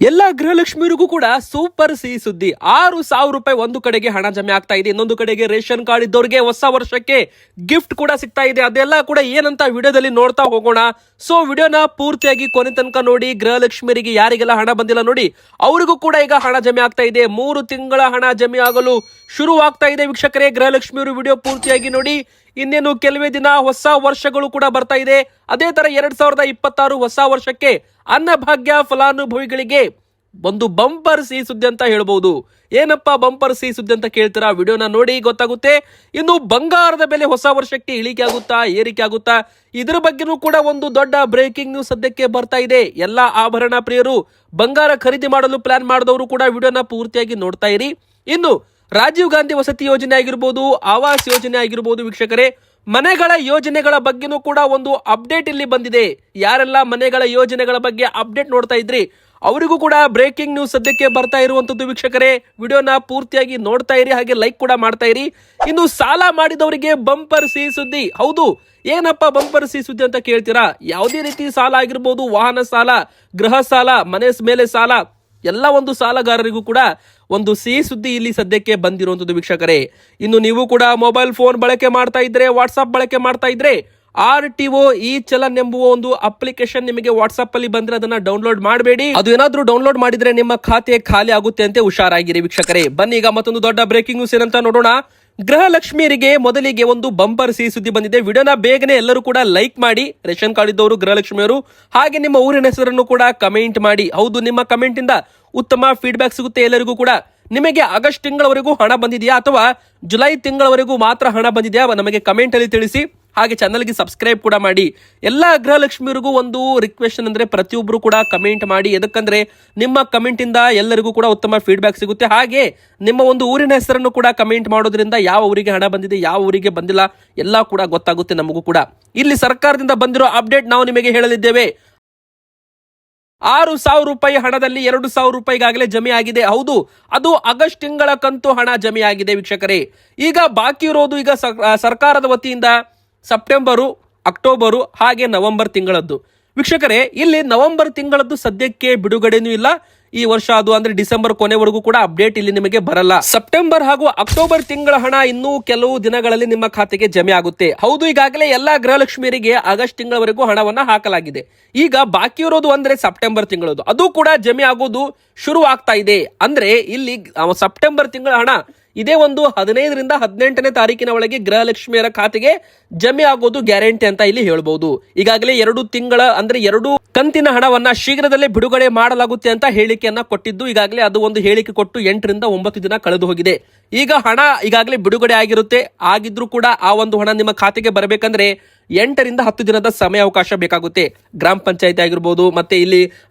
ಎಲ್ಲ ಗೃಹಲಕ್ಷ್ಮಿಯರಿಗೂ ಕೂಡ ಸೂಪರ್ ಸಿಹಿ ಸುದ್ದಿ. 6,000 ರೂಪಾಯಿ ಒಂದು ಕಡೆಗೆ ಹಣ ಜಮೆ ಆಗ್ತಾ ಇದೆ, ಇನ್ನೊಂದು ಕಡೆಗೆ ರೇಷನ್ ಕಾರ್ಡ್ ಇದ್ದವರಿಗೆ ಹೊಸ ವರ್ಷಕ್ಕೆ ಗಿಫ್ಟ್ ಕೂಡ ಸಿಗ್ತಾ ಇದೆ. ಅದೆಲ್ಲ ಕೂಡ ಏನಂತ ವಿಡಿಯೋದಲ್ಲಿ ನೋಡ್ತಾ ಹೋಗೋಣ. ಸೊ ವಿಡಿಯೋನ ಪೂರ್ತಿಯಾಗಿ ಕೊನೆ ತನಕ ನೋಡಿ. ಗೃಹಲಕ್ಷ್ಮಿಯರಿಗೆ ಯಾರಿಗೆಲ್ಲ ಹಣ ಬಂದಿಲ್ಲ ನೋಡಿ, ಅವರಿಗೂ ಕೂಡ ಈಗ ಹಣ ಜಮೆ ಆಗ್ತಾ ಇದೆ. 3 ತಿಂಗಳ ಹಣ ಜಮೆ ಆಗಲು ಶುರುವಾಗ್ತಾ ಇದೆ. ವೀಕ್ಷಕರೇ, ಗೃಹಲಕ್ಷ್ಮಿಯವರು ವಿಡಿಯೋ ಪೂರ್ತಿಯಾಗಿ ನೋಡಿ. ಇನ್ನೇನು ಕೆಲವೇ ದಿನ ಹೊಸ ವರ್ಷಗಳು ಕೂಡ ಬರ್ತಾ ಇದೆ. ಅದೇ ತರ 2026 ಹೊಸ ವರ್ಷಕ್ಕೆ ಅನ್ನಭಾಗ್ಯ ಫಲಾನುಭವಿಗಳಿಗೆ ಒಂದು ಬಂಪರ್ ಸಿಹಿ ಸುದ್ದಿ ಅಂತ ಹೇಳ್ಬಹುದು. ಏನಪ್ಪಾ ಬಂಪರ್ ಸಿಹಿ ಸುದ್ದಿ ಅಂತ ಕೇಳ್ತೀರಾ? ವಿಡಿಯೋನ ನೋಡಿ ಗೊತ್ತಾಗುತ್ತೆ. ಇನ್ನು ಬಂಗಾರದ ಬೆಲೆ ಹೊಸ ವರ್ಷಕ್ಕೆ ಇಳಿಕೆ ಆಗುತ್ತಾ, ಏರಿಕೆ ಆಗುತ್ತಾ, ಇದ್ರ ಬಗ್ಗೆನೂ ಕೂಡ ಒಂದು ದೊಡ್ಡ ಬ್ರೇಕಿಂಗ್ ನ್ಯೂಸ್ ಸದ್ಯಕ್ಕೆ ಬರ್ತಾ ಇದೆ. ಎಲ್ಲಾ ಆಭರಣ ಪ್ರಿಯರು, ಬಂಗಾರ ಖರೀದಿ ಮಾಡಲು ಪ್ಲಾನ್ ಮಾಡಿದವರು ಕೂಡ ವಿಡಿಯೋನ ಪೂರ್ತಿಯಾಗಿ ನೋಡ್ತಾ ಇರಿ. ಇನ್ನು ರಾಜೀವ್ ಗಾಂಧಿ ವಸತಿ ಯೋಜನೆ ಆಗಿರ್ಬೋದು, ಆವಾಸ್ ಯೋಜನೆ ಆಗಿರ್ಬೋದು, ವೀಕ್ಷಕರೇ ಮನೆಗಳ ಯೋಜನೆಗಳ ಬಗ್ಗೆನೂ ಕೂಡ ಒಂದು ಅಪ್ಡೇಟ್ ಇಲ್ಲಿ ಬಂದಿದೆ. ಯಾರೆಲ್ಲ ಮನೆಗಳ ಯೋಜನೆಗಳ ಬಗ್ಗೆ ಅಪ್ಡೇಟ್ ನೋಡ್ತಾ ಇದ್ರಿ, ಅವರಿಗೂ ಕೂಡ ಬ್ರೇಕಿಂಗ್ ನ್ಯೂಸ್ ಸದ್ಯಕ್ಕೆ ಬರ್ತಾ ಇರುವಂತದ್ದು. ವೀಕ್ಷಕರೇ, ವಿಡಿಯೋನ ಪೂರ್ತಿಯಾಗಿ ನೋಡ್ತಾ ಇರಿ, ಹಾಗೆ ಲೈಕ್ ಕೂಡ ಮಾಡ್ತಾ ಇರಿ. ಇನ್ನು ಸಾಲ ಮಾಡಿದವರಿಗೆ ಬಂಪರ್ ಸಿಹಿ ಸುದ್ದಿ. ಹೌದು, ಏನಪ್ಪಾ ಬಂಪರ್ ಸಿಹಿ ಸುದ್ದಿ ಅಂತ ಕೇಳ್ತೀರಾ? ಯಾವುದೇ ರೀತಿ ಸಾಲ ಆಗಿರ್ಬೋದು, ವಾಹನ ಸಾಲ, ಗೃಹ ಸಾಲ, ಮನೆ ಮೇಲೆ ಸಾಲ, ಎಲ್ಲ ಒಂದು ಸಾಲಗಾರರಿಗೂ ಕೂಡ ಒಂದು ಸಿಹಿ ಸುದ್ದಿ ಇಲ್ಲಿ ಸದ್ಯಕ್ಕೆ ಬಂದಿರುವಂತದ್ದು. ವೀಕ್ಷಕರೇ, ಇನ್ನು ನೀವು ಕೂಡ ಮೊಬೈಲ್ ಫೋನ್ ಬಳಕೆ ಮಾಡ್ತಾ ಇದ್ರೆ, ವಾಟ್ಸ್ಆಪ್ ಬಳಕೆ ಮಾಡ್ತಾ ಇದ್ರೆ, RTO ಈ ಚಲನ್ ಎಂಬುವ ಒಂದು ಅಪ್ಲಿಕೇಶನ್ ನಿಮಗೆ ವಾಟ್ಸ್ಆಪ್ ಅಲ್ಲಿ ಬಂದ್ರೆ ಅದನ್ನ ಡೌನ್ಲೋಡ್ ಮಾಡಬೇಡಿ. ಅದು ಏನಾದ್ರೂ ಡೌನ್ಲೋಡ್ ಮಾಡಿದ್ರೆ ನಿಮ್ಮ ಖಾತೆ ಖಾಲಿ ಆಗುತ್ತೆ ಅಂತ ಹುಷಾರಾಗಿರಿ. ವೀಕ್ಷಕರೇ, ಬನ್ನಿ ಈಗ ಮತ್ತೊಂದು ದೊಡ್ಡ ಬ್ರೇಕಿಂಗ್ ನ್ಯೂಸ್ ಏನಂತ ನೋಡೋಣ. ಗೃಹಲಕ್ಷ್ಮಿಯರಿಗೆ ಮೊದಲಿಗೆ ಒಂದು ಬಂಪರ್ ಸಿಹಿ ಸುದ್ದಿ ಬಂದಿದೆ. ವಿಡಿಯೋನ ಬೇಗನೆ ಎಲ್ಲರೂ ಕೂಡ ಲೈಕ್ ಮಾಡಿ. ರೇಷನ್ ಕಾರ್ಡ್ ಇದ್ದವರು, ಗೃಹಲಕ್ಷ್ಮಿಯವರು, ಹಾಗೆ ನಿಮ್ಮ ಊರಿನ ಹೆಸರನ್ನು ಕೂಡ ಕಮೆಂಟ್ ಮಾಡಿ. ಹೌದು, ನಿಮ್ಮ ಕಮೆಂಟ್ ಇಂದ ಉತ್ತಮ ಫೀಡ್ಬ್ಯಾಕ್ ಸಿಗುತ್ತೆ ಎಲ್ಲರಿಗೂ ಕೂಡ. ನಿಮಗೆ ಆಗಸ್ಟ್ ತಿಂಗಳವರೆಗೂ ಹಣ ಬಂದಿದೆಯಾ ಅಥವಾ ಜುಲೈ ತಿಂಗಳವರೆಗೂ ಮಾತ್ರ ಹಣ ಬಂದಿದೆಯಾ ನಮಗೆ ಕಮೆಂಟ್ ಅಲ್ಲಿ ತಿಳಿಸಿ. ಹಾಗೆ ಚಾನಲ್ಗೆ ಸಬ್ಸ್ಕ್ರೈಬ್ ಕೂಡ ಮಾಡಿ. ಎಲ್ಲ ಗೃಹಲಕ್ಷ್ಮಿಯರಿಗೂ ಒಂದು ರಿಕ್ವೆಸ್ಟ್ ಅಂದ್ರೆ ಪ್ರತಿಯೊಬ್ಬರು ಕೂಡ ಕಮೆಂಟ್ ಮಾಡಿ. ಎದಕ್ಕಂದ್ರೆ ನಿಮ್ಮ ಕಮೆಂಟ್ ಇಂದ ಎಲ್ಲರಿಗೂ ಕೂಡ ಉತ್ತಮ ಫೀಡ್ಬ್ಯಾಕ್ ಸಿಗುತ್ತೆ. ಹಾಗೆ ನಿಮ್ಮ ಒಂದು ಊರಿನ ಹೆಸರನ್ನು ಕೂಡ ಕಮೆಂಟ್ ಮಾಡೋದ್ರಿಂದ ಯಾವ ಊರಿಗೆ ಹಣ ಬಂದಿದೆ, ಯಾವ ಊರಿಗೆ ಬಂದಿಲ್ಲ ಎಲ್ಲ ಕೂಡ ಗೊತ್ತಾಗುತ್ತೆ ನಮಗೂ ಕೂಡ. ಇಲ್ಲಿ ಸರ್ಕಾರದಿಂದ ಬಂದಿರೋ ಅಪ್ಡೇಟ್ ನಾವು ನಿಮಗೆ ಹೇಳಲಿದ್ದೇವೆ. 6,000 ರೂಪಾಯಿ ಹಣದಲ್ಲಿ 2,000 ರೂಪಾಯಿಗಾಗಲೇ ಜಮೆ ಆಗಿದೆ. ಹೌದು, ಅದು ಆಗಸ್ಟ್ ತಿಂಗಳ ಕಂತು ಹಣ ಜಮೆ ಆಗಿದೆ. ವೀಕ್ಷಕರೇ, ಈಗ ಬಾಕಿ ಇರೋದು ಈಗ ಸರ್ಕಾರದ ವತಿಯಿಂದ ಸೆಪ್ಟೆಂಬರು, ಅಕ್ಟೋಬರು, ಹಾಗೆ ನವೆಂಬರ್ ತಿಂಗಳದ್ದು. ವೀಕ್ಷಕರೇ, ಇಲ್ಲಿ ನವೆಂಬರ್ ತಿಂಗಳದ್ದು ಸದ್ಯಕ್ಕೆ ಬಿಡುಗಡೆನೂ ಇಲ್ಲ ಈ ವರ್ಷ. ಅದು ಅಂದ್ರೆ ಡಿಸೆಂಬರ್ ಕೊನೆವರೆಗೂ ಕೂಡ ಅಪ್ಡೇಟ್ ಇಲ್ಲಿ ನಿಮಗೆ ಬರಲ್ಲ. ಸೆಪ್ಟೆಂಬರ್ ಹಾಗೂ ಅಕ್ಟೋಬರ್ ತಿಂಗಳ ಹಣ ಇನ್ನೂ ಕೆಲವು ದಿನಗಳಲ್ಲಿ ನಿಮ್ಮ ಖಾತೆಗೆ ಜಮೆ ಆಗುತ್ತೆ. ಹೌದು, ಈಗಾಗಲೇ ಎಲ್ಲಾ ಗೃಹಲಕ್ಷ್ಮಿಯರಿಗೆ ಆಗಸ್ಟ್ ತಿಂಗಳವರೆಗೂ ಹಣವನ್ನ ಹಾಕಲಾಗಿದೆ. ಈಗ ಬಾಕಿ ಇರೋದು ಅಂದ್ರೆ ಸೆಪ್ಟೆಂಬರ್ ತಿಂಗಳದ್ದು, ಅದು ಕೂಡ ಜಮೆ ಆಗೋದು ಶುರು ಆಗ್ತಾ ಇದೆ. ಅಂದ್ರೆ ಇಲ್ಲಿ ಸೆಪ್ಟೆಂಬರ್ ತಿಂಗಳ ಹಣ ಇದೇ ಒಂದು 15ರಿಂದ 18ನೇ ತಾರೀಕಿನ ಒಳಗೆ ಗೃಹಲಕ್ಷ್ಮಿಯರ ಖಾತೆಗೆ ಜಮೆ ಆಗೋದು ಗ್ಯಾರಂಟಿ ಅಂತ ಇಲ್ಲಿ ಹೇಳ್ಬಹುದು. ಈಗಾಗಲೇ 2 ತಿಂಗಳ ಅಂದ್ರೆ 2 ಕಂತಿನ ಹಣವನ್ನ ಶೀಘ್ರದಲ್ಲೇ ಬಿಡುಗಡೆ ಮಾಡಲಾಗುತ್ತೆ ಅಂತ ಹೇಳಿಕೆಯನ್ನ ಕೊಟ್ಟಿದ್ದು. ಈಗಾಗಲೇ ಅದು ಒಂದು ಹೇಳಿಕೆ ಕೊಟ್ಟು 8ರಿಂದ 9 ದಿನ ಕಳೆದು ಹೋಗಿದೆ. ಈಗ ಹಣ ಈಗಾಗಲೇ ಬಿಡುಗಡೆ ಆಗಿರುತ್ತೆ. ಆಗಿದ್ರೂ ಕೂಡ ಆ ಒಂದು ಹಣ ನಿಮ್ಮ ಖಾತೆಗೆ ಬರಬೇಕಂದ್ರೆ 8ರಿಂದ 10 ದಿನದ ಸಮಯಾವಕಾಶ ಬೇಕಾಗುತ್ತೆ. ಗ್ರಾಮ ಪಂಚಾಯತ್ ಆಗಿರ್ಬೋದು, ಮತ್ತೆ ಇಲ್ಲಿ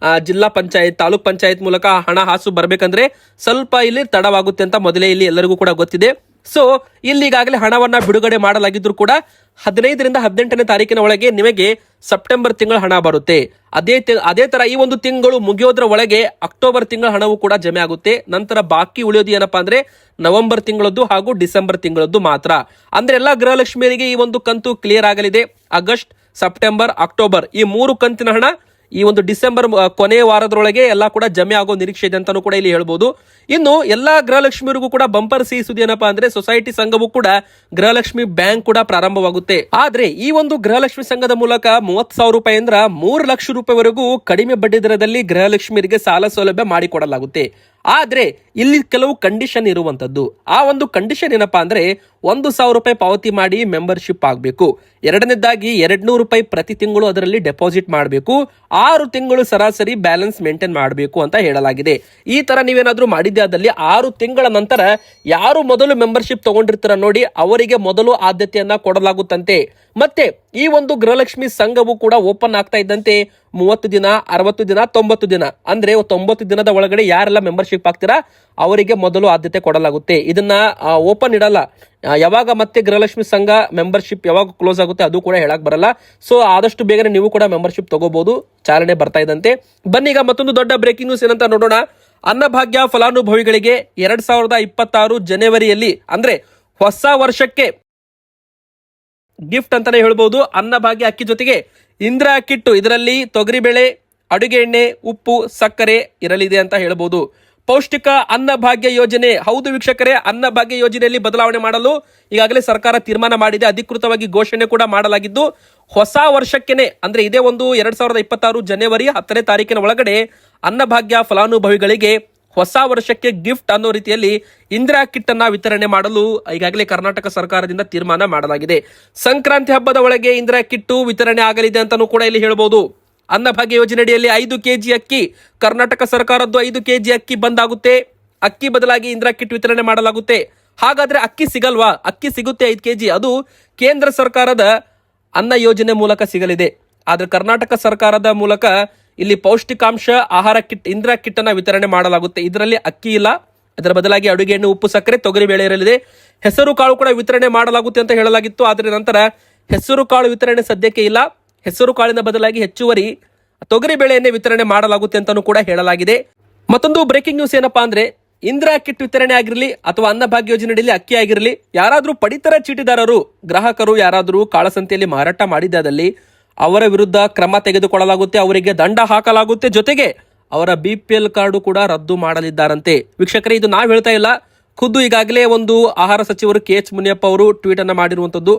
ಜಿಲ್ಲಾ ಪಂಚಾಯತ್, ತಾಲೂಕ್ ಪಂಚಾಯತ್ ಮೂಲಕ ಹಣ ಹಾಸು ಬರಬೇಕಂದ್ರೆ ಸ್ವಲ್ಪ ಇಲ್ಲಿ ತಡವಾಗುತ್ತೆ ಅಂತ ಮೊದಲೇ ಇಲ್ಲಿ ಎಲ್ಲರಿಗೂ ಕೂಡ ಗೊತ್ತಿದೆ. ಸೊ ಇಲ್ಲಿ ಈಗಾಗಲೇ ಹಣವನ್ನ ಬಿಡುಗಡೆ ಮಾಡಲಾಗಿದ್ರು ಕೂಡ 15ರಿಂದ 18ನೇ ತಾರೀಕಿನ ಒಳಗೆ ನಿಮಗೆ ಸೆಪ್ಟೆಂಬರ್ ತಿಂಗಳ ಹಣ ಬರುತ್ತೆ. ಅದೇ ತರ ಈ ಒಂದು ತಿಂಗಳು ಮುಗಿಯೋದ್ರ ಒಳಗೆ ಅಕ್ಟೋಬರ್ ತಿಂಗಳ ಹಣವು ಕೂಡ ಜಮೆ ಆಗುತ್ತೆ. ನಂತರ ಬಾಕಿ ಉಳಿಯೋದು ಏನಪ್ಪಾ ಅಂದ್ರೆ ನವೆಂಬರ್ ತಿಂಗಳದ್ದು ಹಾಗೂ ಡಿಸೆಂಬರ್ ತಿಂಗಳದ್ದು ಮಾತ್ರ. ಅಂದ್ರೆ ಎಲ್ಲಾ ಗೃಹಲಕ್ಷ್ಮಿಯರಿಗೆ ಈ ಒಂದು ಕಂತು ಕ್ಲಿಯರ್ ಆಗಲಿದೆ. ಆಗಸ್ಟ್, ಸೆಪ್ಟೆಂಬರ್, ಅಕ್ಟೋಬರ್ ಈ 3 ಕಂತಿನ ಹಣ ಈ ಒಂದು ಡಿಸೆಂಬರ್ ಕೊನೆಯ ವಾರದೊಳಗೆ ಎಲ್ಲ ಕೂಡ ಜಮೆ ಆಗೋ ನಿರೀಕ್ಷೆ ಇದೆ ಅಂತಾನೂ ಕೂಡ ಇಲ್ಲಿ ಹೇಳ್ಬೋದು. ಇನ್ನು ಎಲ್ಲಾ ಗೃಹಲಕ್ಷ್ಮಿಯರಿಗೂ ಕೂಡ ಬಂಪರ್ ಸಿಹಿ ಸುದ್ದಿ ಏನಪ್ಪಾ ಅಂದ್ರೆ ಸೊಸೈಟಿ ಸಂಘವೂ ಕೂಡ ಗೃಹಲಕ್ಷ್ಮಿ ಬ್ಯಾಂಕ್ ಕೂಡ ಪ್ರಾರಂಭವಾಗುತ್ತೆ. ಆದ್ರೆ ಈ ಒಂದು ಗೃಹಲಕ್ಷ್ಮಿ ಸಂಘದ ಮೂಲಕ 30,000 ರೂಪಾಯಿ ಅಂದ್ರ 3 ಲಕ್ಷ ರೂಪಾಯಿವರೆಗೂ ಕಡಿಮೆ ಬಡ್ಡಿ ದರದಲ್ಲಿ ಗೃಹಲಕ್ಷ್ಮಿಯರಿಗೆ ಸಾಲ ಸೌಲಭ್ಯ ಮಾಡಿಕೊಡಲಾಗುತ್ತೆ. ಆದ್ರೆ ಇಲ್ಲಿ ಕೆಲವು ಕಂಡೀಷನ್ ಇರುವಂತದ್ದು. ಆ ಒಂದು ಕಂಡೀಷನ್ ಏನಪ್ಪಾ ಅಂದ್ರೆ 1,000 ರೂಪಾಯಿ ಪಾವತಿ ಮಾಡಿ ಮೆಂಬರ್ಶಿಪ್ ಆಗಬೇಕು. ಎರಡನೇದಾಗಿ 200 ರೂಪಾಯಿ ಪ್ರತಿ ತಿಂಗಳು ಅದರಲ್ಲಿ ಡೆಪಾಸಿಟ್ ಮಾಡಬೇಕು. 6 ತಿಂಗಳು ಸರಾಸರಿ ಬ್ಯಾಲೆನ್ಸ್ ಮೇಂಟೈನ್ ಮಾಡಬೇಕು ಅಂತ ಹೇಳಲಾಗಿದೆ. ಈ ತರ ನೀವೇನಾದ್ರೂ ಮಾಡಿದ್ದೆ ಆದಲ್ಲಿ 6 ತಿಂಗಳ ನಂತರ ಯಾರು ಮೊದಲು ಮೆಂಬರ್ಶಿಪ್ ತಗೊಂಡಿರ್ತಾರ ನೋಡಿ, ಅವರಿಗೆ ಮೊದಲು ಆದ್ಯತೆಯನ್ನ ಕೊಡಲಾಗುತ್ತಂತೆ. ಮತ್ತೆ ಈ ಒಂದು ಗೃಹಲಕ್ಷ್ಮಿ ಸಂಘವು ಕೂಡ ಓಪನ್ ಆಗ್ತಾ ಇದ್ದಂತೆ 30 ದಿನ, 60 ದಿನ, 90 ದಿನ ಅಂದ್ರೆ 90 ದಿನದ ಒಳಗಡೆ ಯಾರೆಲ್ಲ ಮೆಂಬರ್ಶಿಪ್ ಆಗ್ತೀರಾ ಅವರಿಗೆ ಮೊದಲು ಆದ್ಯತೆ ಕೊಡಲಾಗುತ್ತೆ. ಇದನ್ನ ಓಪನ್ ಇಡಲ್ಲ. ಯಾವಾಗ ಮತ್ತೆ ಗೃಹಲಕ್ಷ್ಮಿ ಸಂಘ ಮೆಂಬರ್ಶಿಪ್ ಯಾವಾಗ ಕ್ಲೋಸ್ ಆಗುತ್ತೆ ಅದು ಕೂಡ ಹೇಳಕ್ ಬರಲ್ಲ. ಸೊ ಆದಷ್ಟು ಬೇಗನೆ ನೀವು ಕೂಡ ಮೆಂಬರ್ಶಿಪ್ ತಗೋಬಹುದು. ಚಾಲನೆ ಬರ್ತಾ ಇದ್ದಂತೆ. ಬನ್ನಿ ಈಗ ಮತ್ತೊಂದು ದೊಡ್ಡ ಬ್ರೇಕಿಂಗ್ ನ್ಯೂಸ್ ಏನಂತ ನೋಡೋಣ. ಅನ್ನಭಾಗ್ಯ ಫಲಾನುಭವಿಗಳಿಗೆ 2026 ಜನವರಿಯಲ್ಲಿ ಅಂದ್ರೆ ಹೊಸ ವರ್ಷಕ್ಕೆ ಗಿಫ್ಟ್ ಅಂತಾನೆ ಹೇಳ್ಬಹುದು. ಅನ್ನಭಾಗ್ಯ ಅಕ್ಕಿ ಜೊತೆಗೆ ಇಂದಿರಾ ಕಿಟ್ಟು, ಇದರಲ್ಲಿ ತೊಗರಿಬೇಳೆ, ಅಡುಗೆ ಎಣ್ಣೆ, ಉಪ್ಪು, ಸಕ್ಕರೆ ಇರಲಿದೆ ಅಂತ ಹೇಳ್ಬೋದು. ಪೌಷ್ಟಿಕ ಅನ್ನಭಾಗ್ಯ ಯೋಜನೆ, ಹೌದು ವೀಕ್ಷಕರೇ, ಅನ್ನಭಾಗ್ಯ ಯೋಜನೆಯಲ್ಲಿ ಬದಲಾವಣೆ ಮಾಡಲು ಈಗಾಗಲೇ ಸರ್ಕಾರ ತೀರ್ಮಾನ ಮಾಡಿದೆ. ಅಧಿಕೃತವಾಗಿ ಘೋಷಣೆ ಕೂಡ ಮಾಡಲಾಗಿದ್ದು, ಹೊಸ ವರ್ಷಕ್ಕೆನೆ ಅಂದ್ರೆ ಇದೇ ಒಂದು 2026 ಜನವರಿ 10ನೇ ತಾರೀಕಿನ ಒಳಗಡೆ ಅನ್ನಭಾಗ್ಯ ಫಲಾನುಭವಿಗಳಿಗೆ ಹೊಸ ವರ್ಷಕ್ಕೆ ಗಿಫ್ಟ್ ಅನ್ನೋ ರೀತಿಯಲ್ಲಿ ಇಂದಿರಾ ಕಿಟ್ ಅನ್ನ ವಿತರಣೆ ಮಾಡಲು ಈಗಾಗಲೇ ಕರ್ನಾಟಕ ಸರ್ಕಾರದಿಂದ ತೀರ್ಮಾನ ಮಾಡಲಾಗಿದೆ. ಸಂಕ್ರಾಂತಿ ಹಬ್ಬದ ಒಳಗೆ ಇಂದಿರಾ ಕಿಟ್ಟು ವಿತರಣೆ ಆಗಲಿದೆ ಅಂತಾನೂ ಕೂಡ ಇಲ್ಲಿ ಹೇಳ್ಬೋದು. ಅನ್ನಭಾಗ್ಯ ಯೋಜನೆಯಡಿಯಲ್ಲಿ 5 ಕೆಜಿ ಅಕ್ಕಿ, ಕರ್ನಾಟಕ ಸರ್ಕಾರದ್ದು 5 ಕೆಜಿ ಅಕ್ಕಿ ಬಂದಾಗುತ್ತೆ. ಅಕ್ಕಿ ಬದಲಾಗಿ ಇಂದಿರಾ ಕಿಟ್ ವಿತರಣೆ ಮಾಡಲಾಗುತ್ತೆ. ಹಾಗಾದ್ರೆ ಅಕ್ಕಿ ಸಿಗಲ್ವಾ? ಅಕ್ಕಿ ಸಿಗುತ್ತೆ 5 ಕೆಜಿ. ಅದು ಕೇಂದ್ರ ಸರ್ಕಾರದ ಅನ್ನ ಯೋಜನೆ ಮೂಲಕ ಸಿಗಲಿದೆ. ಆದ್ರೆ ಕರ್ನಾಟಕ ಸರ್ಕಾರದ ಮೂಲಕ ಇಲ್ಲಿ ಪೌಷ್ಟಿಕಾಂಶ ಆಹಾರ ಕಿಟ್, ಇಂದಿರಾ ಕಿಟ್ ಅನ್ನ ವಿತರಣೆ ಮಾಡಲಾಗುತ್ತೆ. ಇದರಲ್ಲಿ ಅಕ್ಕಿ ಇಲ್ಲ, ಅದರ ಬದಲಾಗಿ ಅಡುಗೆ ಎಣ್ಣೆ, ಉಪ್ಪು, ಸಕ್ಕರೆ, ತೊಗರಿ ಬೇಳೆ ಇರಲಿದೆ. ಹೆಸರು ಕಾಳು ಕೂಡ ವಿತರಣೆ ಮಾಡಲಾಗುತ್ತೆ ಅಂತ ಹೇಳಲಾಗಿತ್ತು. ಆದರೆ ನಂತರ ಹೆಸರು ಕಾಳು ವಿತರಣೆ ಸದ್ಯಕ್ಕೆ ಇಲ್ಲ. ಹೆಸರು ಕಾಳಿನ ಬದಲಾಗಿ ಹೆಚ್ಚುವರಿ ತೊಗರಿ ಬೇಳೆಯನ್ನೇ ವಿತರಣೆ ಮಾಡಲಾಗುತ್ತೆ ಅಂತಾನೂ ಕೂಡ ಹೇಳಲಾಗಿದೆ. ಮತ್ತೊಂದು ಬ್ರೇಕಿಂಗ್ ನ್ಯೂಸ್ ಏನಪ್ಪಾ ಅಂದ್ರೆ, ಇಂದಿರಾ ಕಿಟ್ ವಿತರಣೆ ಆಗಿರಲಿ ಅಥವಾ ಅನ್ನಭಾಗ್ಯ ಯೋಜನೆಯಲ್ಲಿ ಅಕ್ಕಿ ಆಗಿರಲಿ, ಯಾರಾದ್ರೂ ಪಡಿತರ ಚೀಟಿದಾರರು, ಗ್ರಾಹಕರು ಯಾರಾದ್ರೂ ಕಾಳಸಂತೆಯಲ್ಲಿ ಮಾರಾಟ ಮಾಡಿದಲ್ಲಿ ಅವರ ವಿರುದ್ಧ ಕ್ರಮ ತೆಗೆದುಕೊಳ್ಳಲಾಗುತ್ತೆ, ಅವರಿಗೆ ದಂಡ ಹಾಕಲಾಗುತ್ತೆ. ಜೊತೆಗೆ ಅವರ BPL ಕಾರ್ಡು ಕೂಡ ರದ್ದು ಮಾಡಲಿದ್ದಾರಂತೆ. ವೀಕ್ಷಕರೇ, ಇದು ನಾವು ಹೇಳ್ತಾ ಇಲ್ಲ, ಖುದ್ದು ಈಗಾಗಲೇ ಒಂದು ಆಹಾರ ಸಚಿವರು KH ಮುನಿಯಪ್ಪ ಅವರು ಟ್ವೀಟ್ ಅನ್ನ ಮಾಡಿರುವಂತದ್ದು.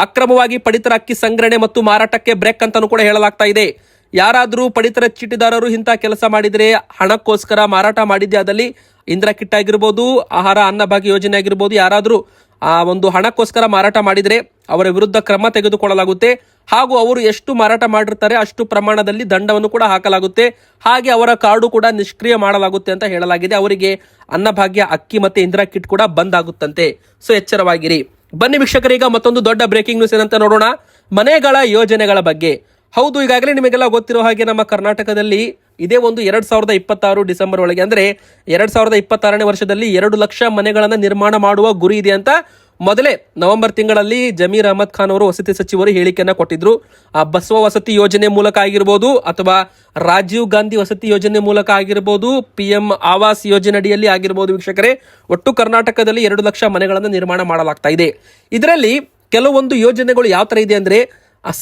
ಅಕ್ರಮವಾಗಿ ಪಡಿತರ ಅಕ್ಕಿ ಸಂಗ್ರಹಣೆ ಮತ್ತು ಮಾರಾಟಕ್ಕೆ ಬ್ರೇಕ್ ಅಂತಾನೂ ಕೂಡ ಹೇಳಲಾಗ್ತಾ ಇದೆ. ಯಾರಾದ್ರೂ ಪಡಿತರ ಚೀಟಿದಾರರು ಇಂಥ ಕೆಲಸ ಮಾಡಿದ್ರೆ, ಹಣಕ್ಕೋಸ್ಕರ ಮಾರಾಟ ಮಾಡಿದ್ದೆ ಆದಲ್ಲಿ ಇಂದಿರಾ ಕಿಟ್ ಆಗಿರ್ಬೋದು, ಆಹಾರ ಅನ್ನಭಾಗ್ಯ ಯೋಜನೆ ಆಗಿರ್ಬೋದು, ಯಾರಾದ್ರೂ ಆ ಒಂದು ಹಣಕ್ಕೋಸ್ಕರ ಮಾರಾಟ ಮಾಡಿದ್ರೆ ಅವರ ವಿರುದ್ಧ ಕ್ರಮ ತೆಗೆದುಕೊಳ್ಳಲಾಗುತ್ತೆ. ಹಾಗೂ ಅವರು ಎಷ್ಟು ಮಾರಾಟ ಮಾಡಿರ್ತಾರೆ ಅಷ್ಟು ಪ್ರಮಾಣದಲ್ಲಿ ದಂಡವನ್ನು ಕೂಡ ಹಾಕಲಾಗುತ್ತೆ. ಹಾಗೆ ಅವರ ಕಾರ್ಡು ಕೂಡ ನಿಷ್ಕ್ರಿಯ ಮಾಡಲಾಗುತ್ತೆ ಅಂತ ಹೇಳಲಾಗಿದೆ. ಅವರಿಗೆ ಅನ್ನಭಾಗ್ಯ ಅಕ್ಕಿ ಮತ್ತೆ ಇಂದಿರಾ ಕಿಟ್ ಕೂಡ ಬಂದ್ ಆಗುತ್ತಂತೆ. ಸೊ ಎಚ್ಚರವಾಗಿರಿ. ಬನ್ನಿ ವೀಕ್ಷಕರೀಗ ಮತ್ತೊಂದು ದೊಡ್ಡ ಬ್ರೇಕಿಂಗ್ ನ್ಯೂಸ್ ಏನಂತ ನೋಡೋಣ. ಮನೆಗಳ ಯೋಜನೆಗಳ ಬಗ್ಗೆ. ಹೌದು, ಈಗಾಗಲೇ ನಿಮಗೆಲ್ಲ ಗೊತ್ತಿರೋ ಹಾಗೆ ನಮ್ಮ ಕರ್ನಾಟಕದಲ್ಲಿ ಇದೇ ಒಂದು 2026 ಡಿಸೆಂಬರ್ ಒಳಗೆ ಅಂದ್ರೆ 2026ನೇ ವರ್ಷದಲ್ಲಿ 2 ಲಕ್ಷ ಮನೆಗಳನ್ನ ನಿರ್ಮಾಣ ಮಾಡುವ ಗುರಿ ಇದೆ ಅಂತ ಮೊದಲೇ ನವೆಂಬರ್ ತಿಂಗಳಲ್ಲಿ ಜಮೀರ್ ಅಹಮದ್ ಖಾನ್ ಅವರು ವಸತಿ ಸಚಿವರು ಹೇಳಿಕೆಯನ್ನ ಕೊಟ್ಟಿದ್ರು. ಆ ಬಸವ ವಸತಿ ಯೋಜನೆ ಮೂಲಕ ಆಗಿರ್ಬೋದು ಅಥವಾ ರಾಜೀವ್ ಗಾಂಧಿ ವಸತಿ ಯೋಜನೆ ಮೂಲಕ ಆಗಿರ್ಬೋದು, PM ಆವಾಸ್ ಯೋಜನೆ ಅಡಿಯಲ್ಲಿ ಆಗಿರ್ಬೋದು. ವೀಕ್ಷಕರೇ, ಒಟ್ಟು ಕರ್ನಾಟಕದಲ್ಲಿ 2 ಲಕ್ಷ ಮನೆಗಳನ್ನ ನಿರ್ಮಾಣ ಮಾಡಲಾಗ್ತಾ ಇದೆ. ಇದರಲ್ಲಿ ಕೆಲವೊಂದು ಯೋಜನೆಗಳು ಯಾವ ತರ ಇದೆ ಅಂದ್ರೆ,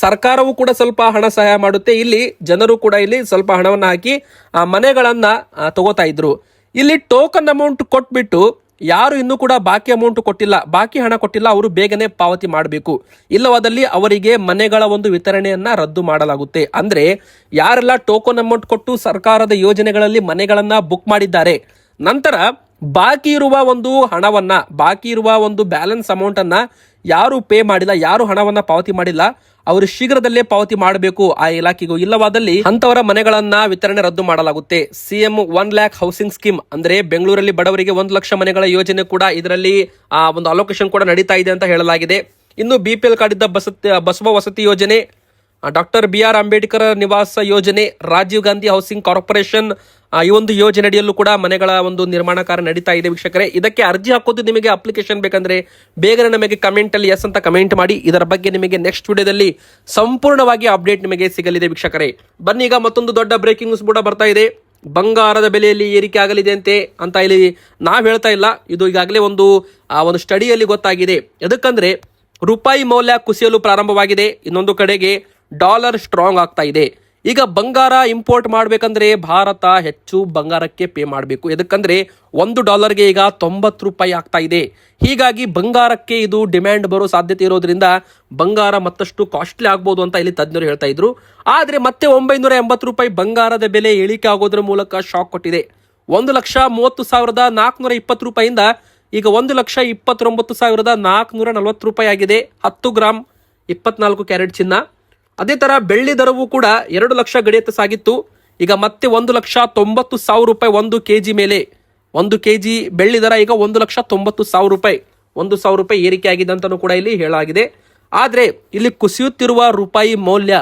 ಸರ್ಕಾರವು ಕೂಡ ಸ್ವಲ್ಪ ಹಣ ಸಹಾಯ ಮಾಡುತ್ತೆ. ಇಲ್ಲಿ ಜನರು ಕೂಡ ಇಲ್ಲಿ ಸ್ವಲ್ಪ ಹಣವನ್ನ ಹಾಕಿ ಆ ಮನೆಗಳನ್ನ ತಗೋತಾ ಇದ್ರು. ಇಲ್ಲಿ ಟೋಕನ್ ಅಮೌಂಟ್ ಕೊಟ್ಬಿಟ್ಟು ಯಾರು ಇನ್ನೂ ಕೂಡ ಬಾಕಿ ಅಮೌಂಟ್ ಕೊಟ್ಟಿಲ್ಲ, ಬಾಕಿ ಹಣ ಕೊಟ್ಟಿಲ್ಲ, ಅವರು ಬೇಗನೆ ಪಾವತಿ ಮಾಡಬೇಕು. ಇಲ್ಲವಾದಲ್ಲಿ ಅವರಿಗೆ ಮನೆಗಳ ಒಂದು ವಿತರಣೆಯನ್ನ ರದ್ದು ಮಾಡಲಾಗುತ್ತೆ. ಅಂದ್ರೆ ಯಾರೆಲ್ಲ ಟೋಕನ್ ಅಮೌಂಟ್ ಕೊಟ್ಟು ಸರ್ಕಾರದ ಯೋಜನೆಗಳಲ್ಲಿ ಮನೆಗಳನ್ನ ಬುಕ್ ಮಾಡಿದ್ದಾರೆ, ನಂತರ ಬಾಕಿ ಇರುವ ಒಂದು ಹಣವನ್ನ, ಬಾಕಿ ಇರುವ ಒಂದು ಬ್ಯಾಲೆನ್ಸ್ ಅಮೌಂಟ್ ಅನ್ನ ಯಾರು ಪೇ ಮಾಡಿಲ್ಲ, ಯಾರು ಹಣವನ್ನ ಪಾವತಿ ಮಾಡಿಲ್ಲ, ಅವರು ಶೀಘ್ರದಲ್ಲೇ ಪಾವತಿ ಮಾಡಬೇಕು ಆ ಇಲಾಖೆಗೂ. ಇಲ್ಲವಾದಲ್ಲಿ ಅಂತವರ ಮನೆಗಳನ್ನ ವಿತರಣೆ ರದ್ದು ಮಾಡಲಾಗುತ್ತೆ. CM 1 lakh ಹೌಸಿಂಗ್ ಸ್ಕೀಮ್ ಅಂದ್ರೆ ಬೆಂಗಳೂರಲ್ಲಿ ಬಡವರಿಗೆ 1 ಲಕ್ಷ ಮನೆಗಳ ಯೋಜನೆ ಕೂಡ ಇದರಲ್ಲಿ ಒಂದು ಅಲೋಕೇಶನ್ ಕೂಡ ನಡೀತಾ ಇದೆ ಅಂತ ಹೇಳಲಾಗಿದೆ. ಇನ್ನು BPL ಕಾರ್ಡ್ ಇದ್ದ ಬಸವ ವಸತಿ ಯೋಜನೆ, ಡಾಕ್ಟರ್ BR ಅಂಬೇಡ್ಕರ್ ನಿವಾಸ ಯೋಜನೆ, ರಾಜೀವ್ ಗಾಂಧಿ ಹೌಸಿಂಗ್ ಕಾರ್ಪೊರೇಷನ್ ಈ ಒಂದು ಯೋಜನೆ ಅಡಿಯಲ್ಲೂ ಕೂಡ ಮನೆಗಳ ಒಂದು ನಿರ್ಮಾಣ ಕಾರ್ಯ ನಡೀತಾ ಇದೆ. ವೀಕ್ಷಕರೇ, ಇದಕ್ಕೆ ಅರ್ಜಿ ಹಾಕೋದು ನಿಮಗೆ ಅಪ್ಲಿಕೇಶನ್ ಬೇಕಂದ್ರೆ ಬೇಗನೆ ನಮಗೆ ಕಮೆಂಟ್ ಅಲ್ಲಿ ಎಸ್ ಅಂತ ಕಮೆಂಟ್ ಮಾಡಿ. ಇದರ ಬಗ್ಗೆ ನಿಮಗೆ ನೆಕ್ಸ್ಟ್ ವಿಡಿಯೋದಲ್ಲಿ ಸಂಪೂರ್ಣವಾಗಿ ಅಪ್ಡೇಟ್ ನಿಮಗೆ ಸಿಗಲಿದೆ. ವೀಕ್ಷಕರೇ, ಬನ್ನಿ ಈಗ ಮತ್ತೊಂದು ದೊಡ್ಡ ಬ್ರೇಕಿಂಗ್ ನ್ಯೂಸ್ ಕೂಡ ಬರ್ತಾ ಇದೆ. ಬಂಗಾರದ ಬೆಲೆಯಲ್ಲಿ ಏರಿಕೆ ಆಗಲಿದೆ ಅಂತೆ ಅಂತ ಇಲ್ಲಿ ನಾವು ಹೇಳ್ತಾ ಇಲ್ಲ, ಇದು ಈಗಾಗಲೇ ಒಂದು ಸ್ಟಡಿಯಲ್ಲಿ ಗೊತ್ತಾಗಿದೆ. ಎದಕ್ಕಂದ್ರೆ ರೂಪಾಯಿ ಮೌಲ್ಯ ಕುಸಿಯಲು ಪ್ರಾರಂಭವಾಗಿದೆ. ಇನ್ನೊಂದು ಕಡೆಗೆ ಡಾಲರ್ ಸ್ಟ್ರಾಂಗ್ ಆಗ್ತಾ ಇದೆ. ಈಗ ಬಂಗಾರ ಇಂಪೋರ್ಟ್ ಮಾಡಬೇಕಂದ್ರೆ ಭಾರತ ಹೆಚ್ಚು ಬಂಗಾರಕ್ಕೆ ಪೇ ಮಾಡಬೇಕು. ಎದಕ್ಕಂದ್ರೆ $1ಗೆ ಈಗ 90 ರೂಪಾಯಿ ಆಗ್ತಾ ಇದೆ. ಹೀಗಾಗಿ ಬಂಗಾರಕ್ಕೆ ಇದು ಡಿಮ್ಯಾಂಡ್ ಬರೋ ಸಾಧ್ಯತೆ ಇರೋದ್ರಿಂದ ಬಂಗಾರ ಮತ್ತಷ್ಟು ಕಾಸ್ಟ್ಲಿ ಆಗ್ಬೋದು ಅಂತ ಇಲ್ಲಿ ತಜ್ಞರು ಹೇಳ್ತಾ ಇದ್ರು. ಆದ್ರೆ ಮತ್ತೆ 980 ರೂಪಾಯಿ ಬಂಗಾರದ ಬೆಲೆ ಇಳಿಕೆ ಆಗೋದ್ರ ಮೂಲಕ ಶಾಕ್ ಕೊಟ್ಟಿದೆ. 1,30,420 ರೂಪಾಯಿಂದ ಈಗ 1,29,440 ರೂಪಾಯಿ ಆಗಿದೆ. 10 ಗ್ರಾಮ್ 24 ಕ್ಯಾರೆಟ್ ಚಿನ್ನ. ಅದೇ ತರ ಬೆಳ್ಳಿ ದರವು ಕೂಡ 2 ಲಕ್ಷ ಗಡಿಯತ್ತ ಸಾಗಿತ್ತು. ಈಗ ಮತ್ತೆ 1,90,000 ರೂಪಾಯಿ 1 ಕೆಜಿ ಮೇಲೆ. 1 ಕೆಜಿ ಬೆಳ್ಳಿ ದರ ಈಗ 1,90,000 ರೂಪಾಯಿ, 1,000 ರೂಪಾಯಿ ಏರಿಕೆ ಆಗಿದೆ ಅಂತಾನೂ ಕೂಡ ಇಲ್ಲಿ ಹೇಳಲಾಗಿದೆ. ಆದ್ರೆ ಇಲ್ಲಿ ಕುಸಿಯುತ್ತಿರುವ ರೂಪಾಯಿ ಮೌಲ್ಯ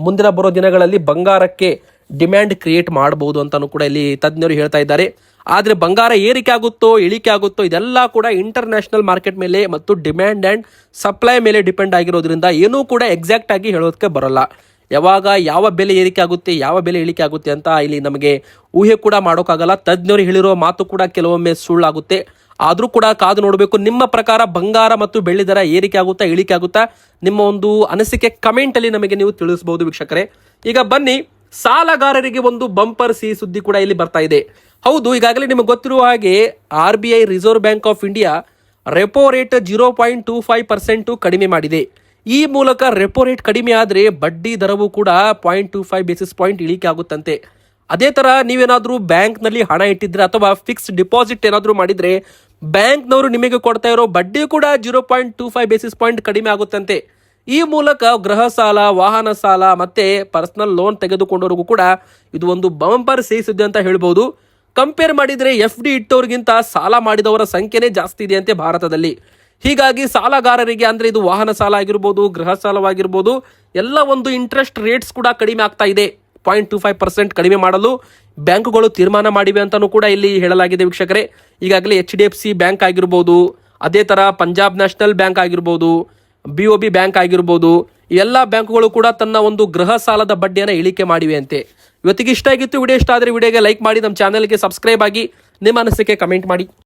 ಮುಂದಿನ ಬರೋ ದಿನಗಳಲ್ಲಿ ಬಂಗಾರಕ್ಕೆ ಡಿಮ್ಯಾಂಡ್ ಕ್ರಿಯೇಟ್ ಮಾಡಬಹುದು ಅಂತಾನೂ ಕೂಡ ಇಲ್ಲಿ ತಜ್ಞರು ಹೇಳ್ತಾ ಇದ್ದಾರೆ. ಆದ್ರೆ ಬಂಗಾರ ಏರಿಕೆ ಆಗುತ್ತೋ ಇಳಿಕೆ ಆಗುತ್ತೋ ಇದೆಲ್ಲ ಕೂಡ ಇಂಟರ್ನ್ಯಾಷನಲ್ ಮಾರ್ಕೆಟ್ ಮೇಲೆ ಮತ್ತು ಡಿಮ್ಯಾಂಡ್ ಅಂಡ್ ಸಪ್ಲೈ ಮೇಲೆ ಡಿಪೆಂಡ್ ಆಗಿರೋದ್ರಿಂದ ಏನೂ ಕೂಡ ಎಕ್ಸಾಕ್ಟ್ ಆಗಿ ಹೇಳೋದಕ್ಕೆ ಬರಲ್ಲ. ಯಾವಾಗ ಯಾವ ಬೆಲೆ ಏರಿಕೆ ಆಗುತ್ತೆ, ಯಾವ ಬೆಲೆ ಇಳಿಕೆ ಆಗುತ್ತೆ ಅಂತ ಇಲ್ಲಿ ನಮಗೆ ಊಹೆ ಕೂಡ ಮಾಡೋಕ್ಕಾಗಲ್ಲ. ತಜ್ಞರು ಹೇಳಿರೋ ಮಾತು ಕೂಡ ಕೆಲವೊಮ್ಮೆ ಸುಳ್ಳಾಗುತ್ತೆ. ಆದರೂ ಕೂಡ ಕಾದು ನೋಡಬೇಕು. ನಿಮ್ಮ ಪ್ರಕಾರ ಬಂಗಾರ ಮತ್ತು ಬೆಳ್ಳಿ ದರ ಏರಿಕೆ ಆಗುತ್ತಾ ಇಳಿಕೆ ಆಗುತ್ತಾ, ನಿಮ್ಮ ಒಂದು ಅನಿಸಿಕೆ ಕಮೆಂಟ್ ಅಲ್ಲಿ ನಮಗೆ ನೀವು ತಿಳಿಸಬಹುದು ವೀಕ್ಷಕರೇ. ಈಗ ಬನ್ನಿ ಸಾಲಗಾರರಿಗೆ ಒಂದು ಬಂಪರ್ ಸಿಹಿ ಸುದ್ದಿ ಕೂಡ ಇಲ್ಲಿ ಬರ್ತಾ ಇದೆ. ಹೌದು, ಈಗಾಗಲೇ ನಿಮಗೆ ಗೊತ್ತಿರುವ ಹಾಗೆ RBI reserve bank of India repo rate 0.25% ಕಡಿಮೆ ಮಾಡಿದೆ. ಈ ಮೂಲಕ ರೆಪೋ ರೇಟ್ ಕಡಿಮೆ ಆದರೆ ಬಡ್ಡಿ ದರವು ಕೂಡ 0.25 ಬೇಸಿಸ್ ಪಾಯಿಂಟ್ ಇಳಿಕೆ ಆಗುತ್ತಂತೆ. ಅದೇ ತರ ನೀವೇನಾದ್ರೂ ಬ್ಯಾಂಕ್ನಲ್ಲಿ ಹಣ ಇಟ್ಟಿದ್ರೆ ಅಥವಾ ಫಿಕ್ಸ್ ಡಿಪಾಸಿಟ್ ಏನಾದರೂ ಮಾಡಿದ್ರೆ ಬ್ಯಾಂಕ್ನವರು ನಿಮಗೆ ಕೊಡ್ತಾ ಇರೋ ಬಡ್ಡಿ ಕೂಡ 0.25 ಬೇಸಿಸ್ ಪಾಯಿಂಟ್ ಕಡಿಮೆ ಆಗುತ್ತಂತೆ. ಈ ಮೂಲಕ ಗೃಹ ಸಾಲ, ವಾಹನ ಸಾಲ ಮತ್ತೆ ಪರ್ಸನಲ್ ಲೋನ್ ತೆಗೆದುಕೊಂಡವ್ರಿಗೂ ಕೂಡ ಇದು ಒಂದು ಬಂಪರ್ ಸಿಹಿ ಸುದ್ದಿ ಅಂತ ಹೇಳ್ಬೋದು. ಕಂಪೇರ್ ಮಾಡಿದರೆ FD ಇಟ್ಟವ್ರಿಗಿಂತ ಸಾಲ ಮಾಡಿದವರ ಸಂಖ್ಯೆನೇ ಜಾಸ್ತಿ ಇದೆ ಅಂತೆ ಭಾರತದಲ್ಲಿ. ಹೀಗಾಗಿ ಸಾಲಗಾರರಿಗೆ ಅಂದ್ರೆ ಇದು ವಾಹನ ಸಾಲ ಆಗಿರ್ಬೋದು, ಗೃಹ ಸಾಲವಾಗಿರ್ಬೋದು, ಎಲ್ಲ ಒಂದು ಇಂಟ್ರೆಸ್ಟ್ ರೇಟ್ಸ್ ಕೂಡ ಕಡಿಮೆ ಆಗ್ತಾ ಇದೆ. 0.25% ಕಡಿಮೆ ಮಾಡಲು ಬ್ಯಾಂಕುಗಳು ತೀರ್ಮಾನ ಮಾಡಿವೆ ಅಂತಾನೂ ಕೂಡ ಇಲ್ಲಿ ಹೇಳಲಾಗಿದೆ ವೀಕ್ಷಕರೇ. ಈಗಾಗಲೇ HDFC ಬ್ಯಾಂಕ್ ಆಗಿರ್ಬೋದು, ಅದೇ ತರ ಪಂಜಾಬ್ ನ್ಯಾಷನಲ್ ಬ್ಯಾಂಕ್ ಆಗಿರ್ಬೋದು, BOB ಬ್ಯಾಂಕ್ ಆಗಿರ್ಬೋದು, ಎಲ್ಲ ಬ್ಯಾಂಕುಗಳು ಕೂಡ ತನ್ನ ಒಂದು ಗೃಹ ಸಾಲದ ಬಡ್ಡಿಯನ್ನು ಇಳಿಕೆ ಮಾಡಿವೆ ಅಂತೆ. ಇವತ್ತಿಗೆ ಇಷ್ಟ ಆಗಿತ್ತು ವಿಡಿಯೋ. ಇಷ್ಟ ಆದರೆ ವಿಡಿಯೋಗೆ ಲೈಕ್ ಮಾಡಿ, ನಮ್ಮ ಚಾನಲ್ಗೆ ಸಬ್ಸ್ಕ್ರೈಬ್ ಆಗಿ, ನಿಮ್ಮ ಅನಿಸಿಕೆ ಕಮೆಂಟ್ ಮಾಡಿ.